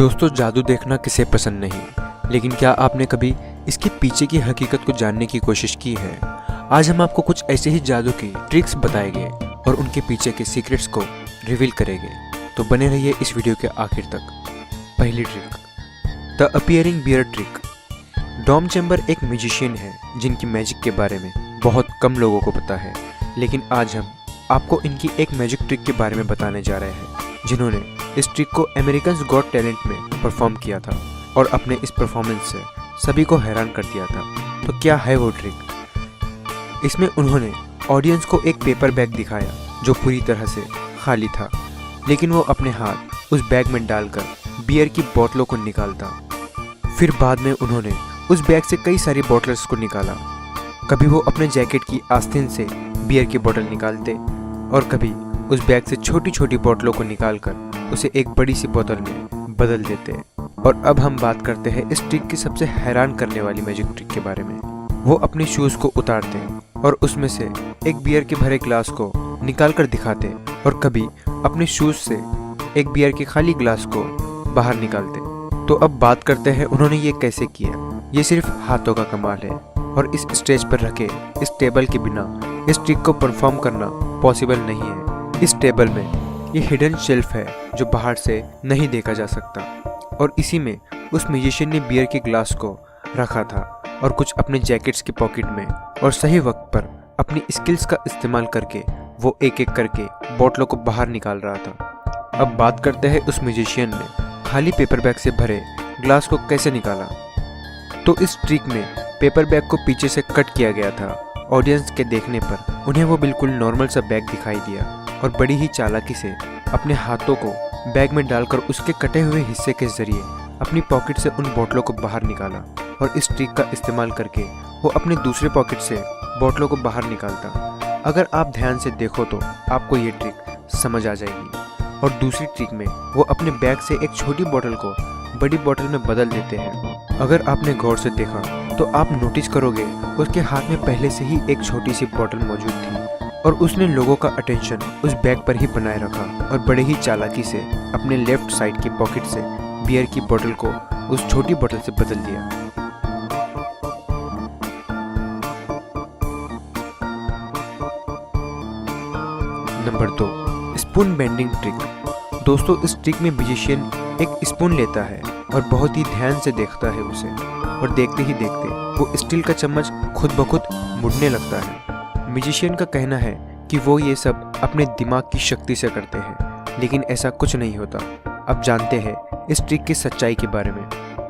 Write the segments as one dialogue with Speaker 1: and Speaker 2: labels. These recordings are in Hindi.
Speaker 1: दोस्तों, जादू देखना किसे पसंद नहीं, लेकिन क्या आपने कभी इसके पीछे की हकीकत को जानने की कोशिश की है। आज हम आपको कुछ ऐसे ही जादू की ट्रिक्स बताएंगे और उनके पीछे के सीक्रेट्स को रिवील करेंगे। तो बने रहिए इस वीडियो के आखिर तक। पहली trick, the appearing beard trick. Dom Chamber एक म्यूजिशियन है जिनकी मैजिक के बारे में बहुत कम लोगों को पता है, लेकिन आज हम आपको इनकी एक मैजिक ट्रिक के बारे में बताने जा रहे हैं जिन्होंने इस ट्रिक को अमेरिकन्स गॉट टैलेंट में परफॉर्म किया था और अपने इस परफॉर्मेंस से सभी को हैरान कर दिया था। तो क्या है वो ट्रिक? इसमें उन्होंने ऑडियंस को एक पेपर बैग दिखाया जो पूरी तरह से खाली था, लेकिन वो अपने हाथ उस बैग में डालकर बियर की बोतलों को निकालता। फिर बाद में उन्होंने उस बैग से कई सारी बोतल्स को निकाला। कभी वो अपने जैकेट की आस्तीन से बियर की बोतल निकालते और कभी उस बैग से छोटी छोटी बोतलों को निकालकर उसे एक बड़ी सी बोतल में बदल देते। और अब हम बात करते हैं इस ट्रिक की सबसे हैरान करने वाली मैजिक ट्रिक के बारे में। वो अपने शूज़ को उतारते और उसमें से एक बियर के भरे ग्लास को निकाल कर दिखाते और कभी अपने शूज़ से एक बियर के खाली ग्लास को बाहर निकालते। तो अब बात करते हैं उन्होंने ये कैसे किया। ये सिर्फ हाथों का कमाल है और इस स्टेज पर रखे इस टेबल के बिना इस ट्रिक को परफॉर्म करना पॉसिबल नहीं है। इस टेबल में ये हिडन शेल्फ है जो बाहर से नहीं देखा जा सकता और इसी में उस म्यूजिशियन ने बियर के ग्लास को रखा था और कुछ अपने जैकेट्स की पॉकेट में, और सही वक्त पर अपनी स्किल्स का इस्तेमाल करके वो एक एक करके बोतलों को बाहर निकाल रहा था। अब बात करते हैं उस म्यूजिशियन ने खाली पेपर बैग से भरे ग्लास को कैसे निकाला। तो इस ट्रिक में पेपर बैग को पीछे से कट किया गया था। ऑडियंस के देखने पर उन्हें वो बिल्कुल नॉर्मल सा बैग दिखाई दिया और बड़ी ही चालाकी से अपने हाथों को बैग में डालकर उसके कटे हुए हिस्से के जरिए अपनी पॉकेट से उन बोतलों को बाहर निकाला और इस ट्रिक का इस्तेमाल करके वो अपने दूसरे पॉकेट से बोतलों को बाहर निकालता। अगर आप ध्यान से देखो तो आपको ये ट्रिक समझ आ जाएगी। और दूसरी ट्रिक में वो अपने बैग से एक छोटी बोतल को बड़ी बोतल में बदल देते हैं। अगर आपने गौर से देखा तो आप नोटिस करोगे उसके हाथ में पहले से ही एक छोटी सी बोतल मौजूद थी और उसने लोगों का अटेंशन उस बैग पर ही बनाए रखा और बड़े ही चालाकी से अपने लेफ्ट साइड की पॉकेट से बियर की बोतल को उस छोटी बोतल से बदल दिया। Number 2, spoon bending trick. दोस्तों, इस ट्रिक में म्यूजिशियन एक स्पून लेता है और बहुत ही ध्यान से देखता है उसे, और देखते ही देखते वो स्टील का चम्मच खुद ब खुद मुड़ने लगता है। म्यूजिशियन का कहना है कि वो ये सब अपने दिमाग की शक्ति से करते हैं, लेकिन ऐसा कुछ नहीं होता। अब जानते हैं इस ट्रिक की सच्चाई के बारे में।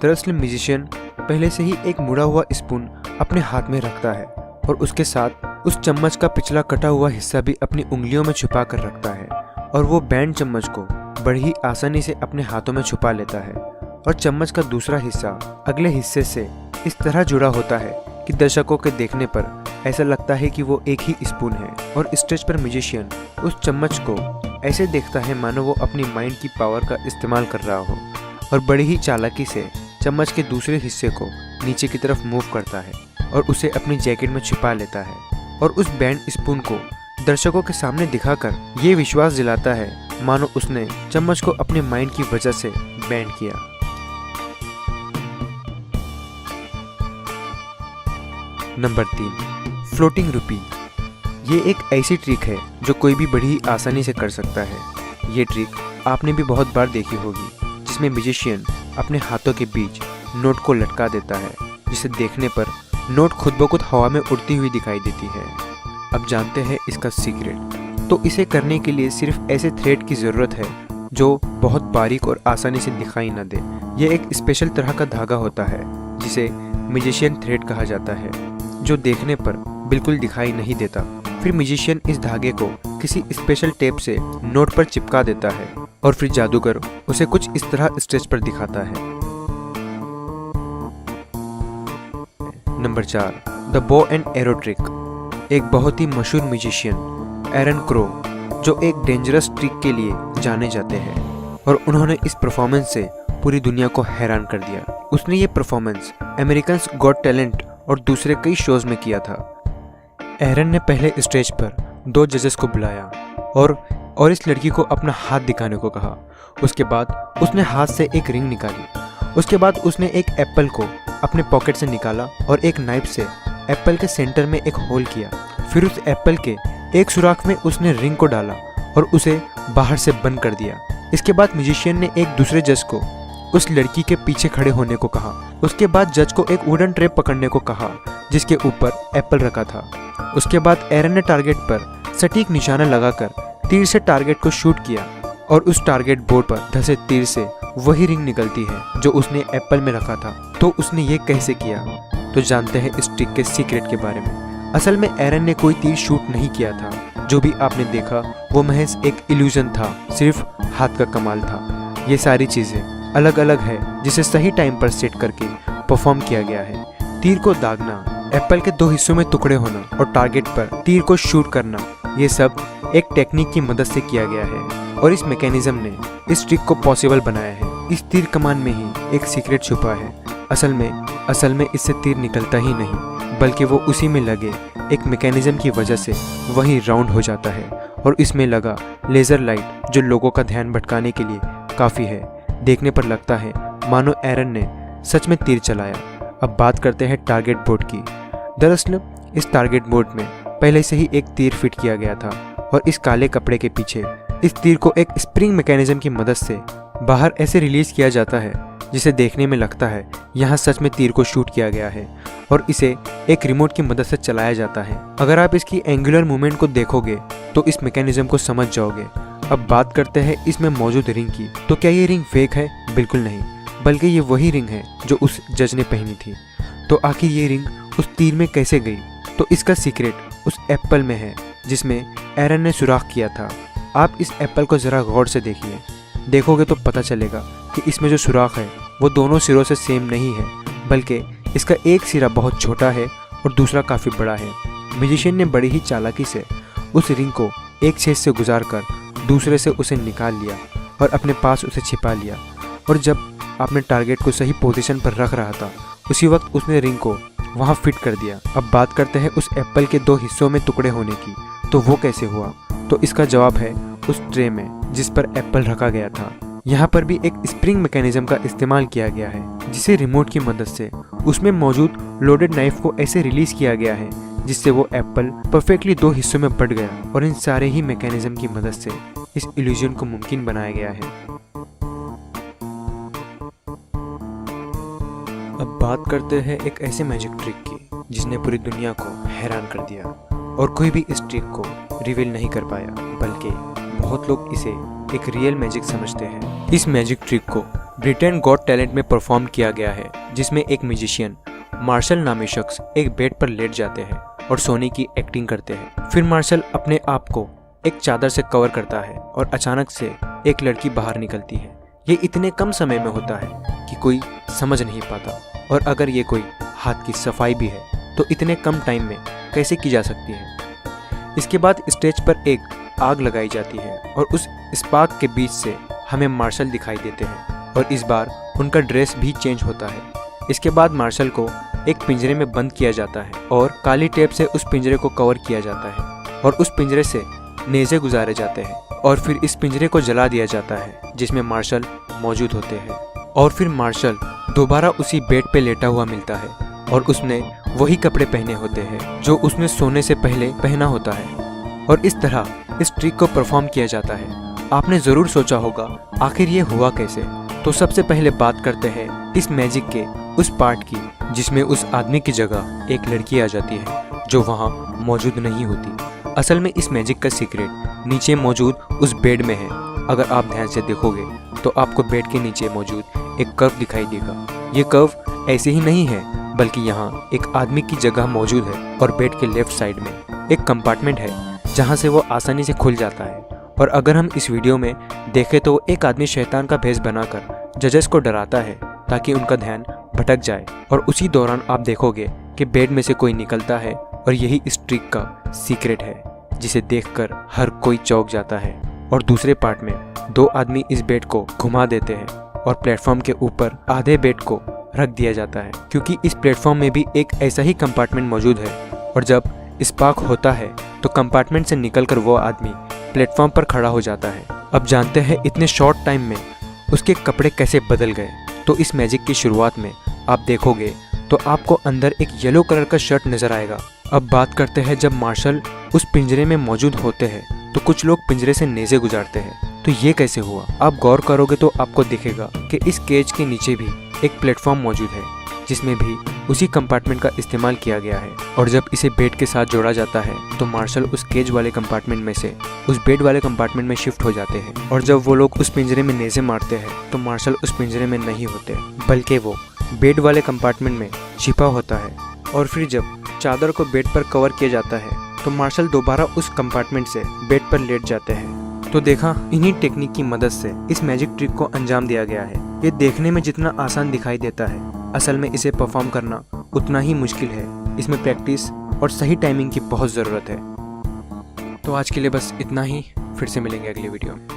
Speaker 1: दरअसल म्यूजिशियन पहले से ही एक मुड़ा हुआ स्पून अपने हाथ में रखता है और उसके साथ उस चम्मच का पिछला कटा हुआ हिस्सा भी अपनी उंगलियों में छुपा कर रखता है और वो बैंड चम्मच को बड़ी ही आसानी से अपने हाथों में छुपा लेता है और चम्मच का दूसरा हिस्सा अगले हिस्से से इस तरह जुड़ा होता है कि दर्शकों के देखने पर ऐसा लगता है कि वो एक ही स्पून है। और स्टेज पर म्यूजिशियन उस चम्मच को ऐसे देखता है मानो वो अपनी माइंड की पावर का इस्तेमाल कर रहा हो और बड़ी ही चालाकी से चम्मच के दूसरे हिस्से को नीचे की तरफ मूव करता है और उसे अपनी जैकेट में छिपा लेता है और उस बैंड स्पून को दर्शकों के सामने दिखाकर ये विश्वास दिलाता है मानो उसने चम्मच को अपने माइंड की वजह से बैंड किया। नंबर 3, फ्लोटिंग रुपी। ये एक ऐसी ट्रिक है जो कोई भी बड़ी ही आसानी से कर सकता है। ये ट्रिक आपने भी बहुत बार देखी होगी, जिसमें म्यूजिशियन अपने हाथों के बीच नोट को लटका देता है, जिसे देखने पर नोट खुद ब खुद हवा में उड़ती हुई दिखाई देती है। अब जानते हैं इसका सीक्रेट। तो इसे करने के लिए सिर्फ ऐसे थ्रेड की ज़रूरत है जो बहुत बारीक और आसानी से दिखाई न दे। ये एक स्पेशल तरह का धागा होता है जिसे म्यूजिशियन थ्रेड कहा जाता है, जो देखने पर बिल्कुल दिखाई नहीं देता। फिर म्यूजिशियन इस धागे को किसी स्पेशल टेप से नोट पर चिपका देता है और फिर जादूगर उसे कुछ इस तरह स्टेज पर दिखाता है। Number 4, the bow and arrow trick. एक बहुत ही मशहूर म्यूजिशियन एरन क्रो, जो एक डेंजरस ट्रिक के लिए जाने जाते हैं, और उन्होंने इस परफॉर्मेंस से पूरी दुनिया को हैरान कर दिया। उसने ये परफॉर्मेंस अमेरिकन्स गॉट टैलेंट और दूसरे कई शोज में किया था। एरन ने पहले स्टेज पर 2 जजेस को बुलाया और इस लड़की को अपना हाथ दिखाने को कहा। उसके बाद उसने हाथ से एक रिंग निकाली। उसके बाद उसने एक एप्पल को अपने पॉकेट से निकाला और एक नाइफ से एप्पल के सेंटर में एक होल किया। फिर उस एप्पल के एक सुराख में उसने रिंग को डाला और उसे बाहर से बंद कर दिया। इसके बाद म्यूजिशियन ने एक दूसरे जज को उस लड़की के पीछे खड़े होने को कहा। उसके बाद जज को एक वुडन ट्रे पकड़ने को कहा जिसके ऊपर एप्पल रखा था। उसके बाद एरन ने टारगेट पर सटीक निशाना लगाकर तीर से टारगेट को शूट किया और उस टारगेट बोर्ड पर धंसे तीर से वही रिंग निकलती है जो उसने एप्पल में रखा था। तो उसने ये कैसे किया? तो जानते हैं इस ट्रिक के सीक्रेट के बारे में। असल में एरन ने कोई तीर शूट नहीं किया था। जो भी आपने देखा वो महज एक इल्यूजन था, सिर्फ हाथ का कमाल था। ये सारी चीजें अलग अलग है जिसे सही टाइम पर सेट करके परफॉर्म किया गया है। तीर को दागना, एप्पल के 2 हिस्सों में टुकड़े होना और टारगेट पर तीर को शूट करना, ये सब एक टेक्निक की मदद से किया गया है और इस मैकेनिज्म ने इस ट्रिक को पॉसिबल बनाया है। इस तीर कमान में ही एक सीक्रेट छुपा है। असल में इससे तीर निकलता ही नहीं बल्कि वो उसी में लगे एक मैकेनिज्म की वजह से वही राउंड हो जाता है और इसमें लगा लेज़र लाइट जो लोगों का ध्यान भटकाने के लिए काफ़ी है। देखने पर लगता है मानो एरन ने सच में तीर चलाया। अब बात करते हैं टारगेट बोर्ड की। दरअसल इस टारगेट बोर्ड में पहले से ही एक तीर फिट किया गया था और इस काले कपड़े के पीछे इस तीर को एक स्प्रिंग मैकेनिज्म की मदद से बाहर ऐसे रिलीज किया जाता है जिसे देखने में लगता है यहाँ सच में तीर को शूट किया गया है और इसे एक रिमोट की मदद से चलाया जाता है। अगर आप इसकी एंगुलर मूवमेंट को देखोगे तो इस मैकेनिज्म को समझ जाओगे। अब बात करते हैं इसमें मौजूद रिंग की। तो क्या ये रिंग फेक है? बिल्कुल नहीं, बल्कि ये वही रिंग है जो उस जज ने पहनी थी। तो आखिर ये रिंग उस तीर में कैसे गई? तो इसका सीक्रेट उस एप्पल में है जिसमें एरन ने सुराख किया था। आप इस एप्पल को ज़रा गौर से देखिए, देखोगे तो पता चलेगा कि इसमें जो सुराख है वो दोनों सिरों से सेम नहीं है, बल्कि इसका एक सिरा बहुत छोटा है और दूसरा काफ़ी बड़ा है। म्यूजिशियन ने बड़ी ही चालाकी से उस रिंग को एक छेद से गुजार कर दूसरे से उसे निकाल लिया और अपने पास उसे छिपा लिया। और जब आपने टारगेट को सही पोजीशन पर रख रहा था उसी वक्त उसने रिंग को वहाँ फिट कर दिया। अब बात करते हैं उस एप्पल के 2 हिस्सों में टुकड़े होने की। तो वो कैसे हुआ? तो इसका जवाब है उस ट्रे में जिस पर एप्पल रखा गया था। यहाँ पर भी एक स्प्रिंग मैकेनिज्म का इस्तेमाल किया गया है जिसे रिमोट की मदद से उसमें मौजूद लोडेड नाइफ को ऐसे रिलीज किया गया है जिससे वो एप्पल परफेक्टली 2 हिस्सों में बट गया और इन सारे ही मैकेनिज्म की मदद से इस इल्यूजन को मुमकिन बनाया गया है। अब बात करते हैं एक ऐसे मैजिक ट्रिक की जिसने पूरी दुनिया को हैरान कर दिया और कोई भी इस ट्रिक को रिवील नहीं कर पाया, बल्कि बहुत लोग इसे एक रियल मैजिक समझते हैं। इस मैजिक ट्रिक को ब्रिटेन गॉट टैलेंट में परफॉर्म किया गया है जिसमें एक म्यूजिशियन मार्शल नामी शख्स एक बेड पर लेट जाते हैं और सोने की एक्टिंग करते हैं। फिर मार्शल अपने आप को एक चादर से कवर करता है और अचानक से एक लड़की बाहर निकलती है। ये इतने कम समय में होता है कि कोई समझ नहीं पाता और अगर ये कोई हाथ की सफाई भी है तो इतने कम टाइम में कैसे की जा सकती है। इसके बाद स्टेज पर एक आग लगाई जाती है और उस स्पार्क के बीच से हमें मार्शल दिखाई देते हैं और इस बार उनका ड्रेस भी चेंज होता है। इसके बाद मार्शल को एक पिंजरे में बंद किया जाता है और काली टेप से उस पिंजरे को कवर किया जाता है और उस पिंजरे से नेज़े गुजारे जाते हैं और फिर इस पिंजरे को जला दिया जाता है जिसमें मार्शल मौजूद होते हैं। और फिर मार्शल दोबारा उसी बेड पे लेटा हुआ मिलता है और उसने वही कपड़े पहने होते हैं जो उसने सोने से पहले पहना होता है और इस तरह इस ट्रिक को परफॉर्म किया जाता है। आपने ज़रूर सोचा होगा आखिर ये हुआ कैसे। तो सबसे पहले बात करते हैं इस मैजिक के उस पार्ट की जिसमें उस आदमी की जगह एक लड़की आ जाती है जो वहाँ मौजूद नहीं होती। असल में इस मैजिक का सीक्रेट नीचे मौजूद उस बेड में है। अगर आप ध्यान से देखोगे तो आपको बेड के नीचे मौजूद एक कर्व दिखाई देगा। ये कर्व ऐसे ही नहीं है बल्कि यहाँ एक आदमी की जगह मौजूद है और बेड के लेफ्ट साइड में एक कंपार्टमेंट है जहाँ से वो आसानी से खुल जाता है। और अगर हम इस वीडियो में देखें तो एक आदमी शैतान का भेष बनाकर जजेस को डराता है ताकि उनका ध्यान भटक जाए और उसी दौरान आप देखोगे कि बेड में से कोई निकलता है और यही इस ट्रिक का सीक्रेट है जिसे देखकर हर कोई चौंक जाता है। और दूसरे पार्ट में 2 आदमी इस बेड को घुमा देते हैं और प्लेटफॉर्म के ऊपर आधे बेड को रख दिया जाता है क्योंकि इस प्लेटफॉर्म में भी एक ऐसा ही कंपार्टमेंट मौजूद है और जब स्पार्क होता है तो कंपार्टमेंट से निकलकर वो आदमी प्लेटफॉर्म पर खड़ा हो जाता है। अब जानते हैं इतने शॉर्ट टाइम में उसके कपड़े कैसे बदल गए। तो इस मैजिक की शुरुआत में आप देखोगे तो आपको अंदर एक येलो कलर का शर्ट नजर आएगा। अब बात करते हैं जब मार्शल उस पिंजरे में मौजूद होते हैं तो कुछ लोग पिंजरे से नेज़े गुजारते हैं। तो ये कैसे हुआ? आप गौर करोगे तो आपको दिखेगा कि इस केज के नीचे भी एक प्लेटफॉर्म मौजूद है जिसमें भी उसी कंपार्टमेंट का इस्तेमाल किया गया है। और जब इसे बेड के साथ जोड़ा जाता है तो मार्शल उस केज वाले कंपार्टमेंट में से उस बेड वाले कंपार्टमेंट में शिफ्ट हो जाते हैं। और जब वो लोग उस पिंजरे में नेज़े मारते हैं तो मार्शल उस पिंजरे में नहीं होते, बल्कि वो बेड वाले कंपार्टमेंट में छिपा होता है। और फिर जब चादर को बेड पर कवर किया जाता है तो मार्शल दोबारा उस कंपार्टमेंट से बेड पर लेट जाते हैं। तो देखा, इन्हीं टेक्निक की मदद से इस मैजिक ट्रिक को अंजाम दिया गया है। ये देखने में जितना आसान दिखाई देता है, असल में इसे परफॉर्म करना उतना ही मुश्किल है। इसमें प्रैक्टिस और सही टाइमिंग की बहुत ज़रूरत है। तो आज के लिए बस इतना ही, फिर से मिलेंगे अगली वीडियो में।